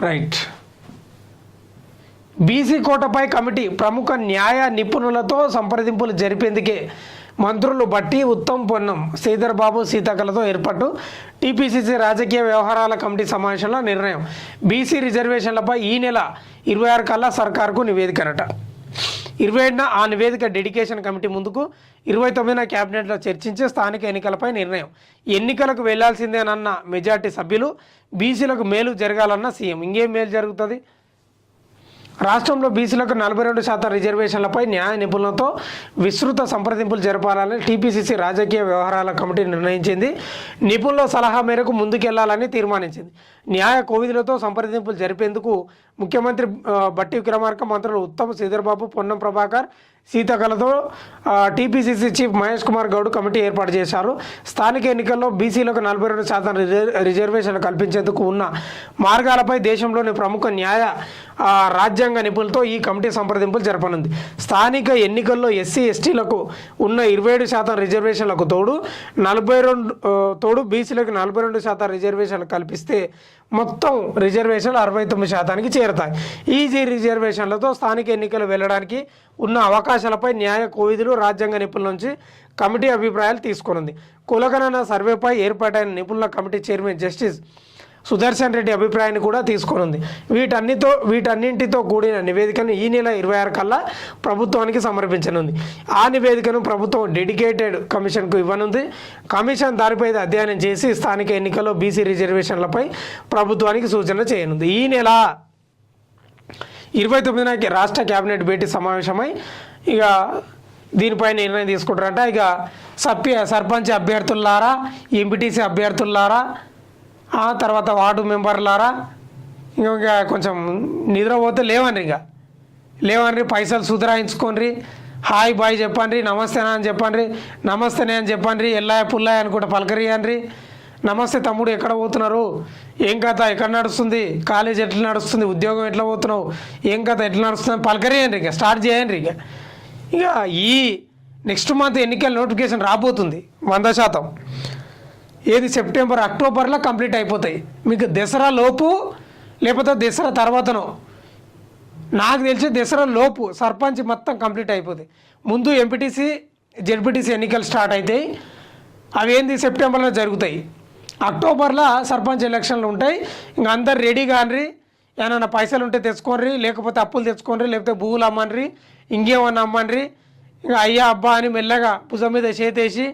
Right. BC కోటపై committee ప్రముఖ న్యాయ నిపుణులతో సంప్రదింపులు జరిపేందుకే మంత్రులు బట్టి, ఉత్తమ్, పొన్నం, శ్రీధర్ బాబు, సీతక్కలతో ఏర్పాటు. టీపీసీసీ రాజకీయ వ్యవహారాల కమిటీ సమావేశంలో నిర్ణయం. బీసీ రిజర్వేషన్లపై ఈ నెల 26 కల్లా సర్కార్కు నివేదికనట. 27న ఆ నివేదిక డెడికేషన్ కమిటీ ముందుకు, 29న క్యాబినెట్లో చర్చించి స్థానిక ఎన్నికలపై నిర్ణయం. ఎన్నికలకు వెళ్లాల్సిందేనన్న మెజార్టీ సభ్యులు. బీసీలకు మేలు జరగాలన్న సీఎం. ఇంకేం మేలు జరుగుతుంది? రాష్ట్రంలో బీసీలకు 42% రిజర్వేషన్లపై న్యాయ నిపుణులతో విస్తృత సంప్రదింపులు జరపాలని టీపీసీసీ రాజకీయ వ్యవహారాల కమిటీ నిర్ణయించింది. నిపుణుల సలహా మేరకు ముందుకెళ్లాలని తీర్మానించింది. న్యాయ కోవిధులతో సంప్రదింపులు జరిపేందుకు ముఖ్యమంత్రి బట్టి విక్రమార్క, మంత్రులు ఉత్తమ్, శ్రీధర్బాబు, పొన్నం ప్రభాకర్, సీతక్కలతో TPCC chief Mahesh Kumar Goud committee ఏర్పాటు చేశారు. స్థానిక ఎన్నికల్లో బీసీలకు 42% రిజర్వేషన్లు కల్పించేందుకు ఉన్న మార్గాలపై దేశంలోని ప్రముఖ న్యాయ రాజ్యాంగ నిపుణులతో ఈ కమిటీ సంప్రదింపులు జరపనుంది. స్థానిక ఎన్నికల్లో ఎస్సీ ఎస్టీలకు ఉన్న 27% రిజర్వేషన్లకు తోడు బీసీలకు 42% రిజర్వేషన్లు కల్పిస్తే మొత్తం రిజర్వేషన్లు 69%కి చేరుతాయి. ఈ రిజర్వేషన్లతో స్థానిక ఎన్నికలు వెళ్ళడానికి ఉన్న అవకాశాలపై న్యాయ కోవిధులు, రాజ్యాంగ నిపుణుల నుంచి కమిటీ అభిప్రాయాలు తీసుకునుంది. కులగణన సర్వేపై ఏర్పాటైన నిపుణుల committee chairman justice Sudarshan Reddy అభిప్రాయాన్ని కూడా తీసుకునుంది. వీటన్నింటితో కూడిన నివేదికను ఈ నెల 26 కల్లా ప్రభుత్వానికి సమర్పించనుంది. ఆ నివేదికను ప్రభుత్వం డెడికేటెడ్ కమిషన్కు ఇవ్వనుంది. కమిషన్ దానిపై అధ్యయనం చేసి స్థానిక ఎన్నికల్లో బీసీ రిజర్వేషన్లపై ప్రభుత్వానికి సూచన చేయనుంది. ఈ నెల 29న రాష్ట్ర కేబినెట్ భేటీ సమావేశమై ఇక దీనిపై నిర్ణయం తీసుకుంటారంట. ఇక సర్పంచ్ అభ్యర్థులారా, ఎంపీటీసీ అభ్యర్థులారా, ఆ తర్వాత వార్డు మెంబర్లారా, ఇంకా కొంచెం నిద్రపోతే లేవన్రి, పైసలు సుధరాయించుకోండి, హాయ్ బాయ్ చెప్పండి, నమస్తేనా అని చెప్పండి, నమస్తేనే అని చెప్పండి, ఎల్లాయ పుల్లాయ అనుకుంటా పలకరియండి. నమస్తే తమ్ముడు, ఎక్కడ పోతున్నారు, ఏం కథ, ఎక్కడ నడుస్తుంది, కాలేజ్ ఎట్లా నడుస్తుంది, ఉద్యోగం ఎట్లా పోతున్నావు, ఏం కథ, ఎట్లా నడుస్తుంది, పలకరియండి. ఇక స్టార్ట్ చేయండి. ఇక ఈ నెక్స్ట్ మంత్ ఎన్నికల నోటిఫికేషన్ రాబోతుంది 100%. ఏది సెప్టెంబర్, అక్టోబర్లో కంప్లీట్ అయిపోతాయి. మీకు దసరా లోపు లేకపోతే దసరా తర్వాతనో, నాకు తెలిసి దసరా లోపు సర్పంచ్ మొత్తం కంప్లీట్ అయిపోతాయి. ముందు ఎంపీటీసీ, జెడ్పీటీసీ ఎన్నికలు స్టార్ట్ అవుతాయి. అవి ఏంది సెప్టెంబర్లో జరుగుతాయి. అక్టోబర్లో సర్పంచ్ ఎలక్షన్లు ఉంటాయి. ఇంకా అందరు రెడీ కానిరి, ఏమైనా పైసలు ఉంటే తెచ్చుకోండి, లేకపోతే అప్పులు తెచ్చుకోండి, లేకపోతే భూములు అమ్మన్రి, ఇంకేమన్నా అమ్మన్రి. ఇంకా అయ్యా అబ్బా అని మెల్లగా భుజం మీద చేతేసి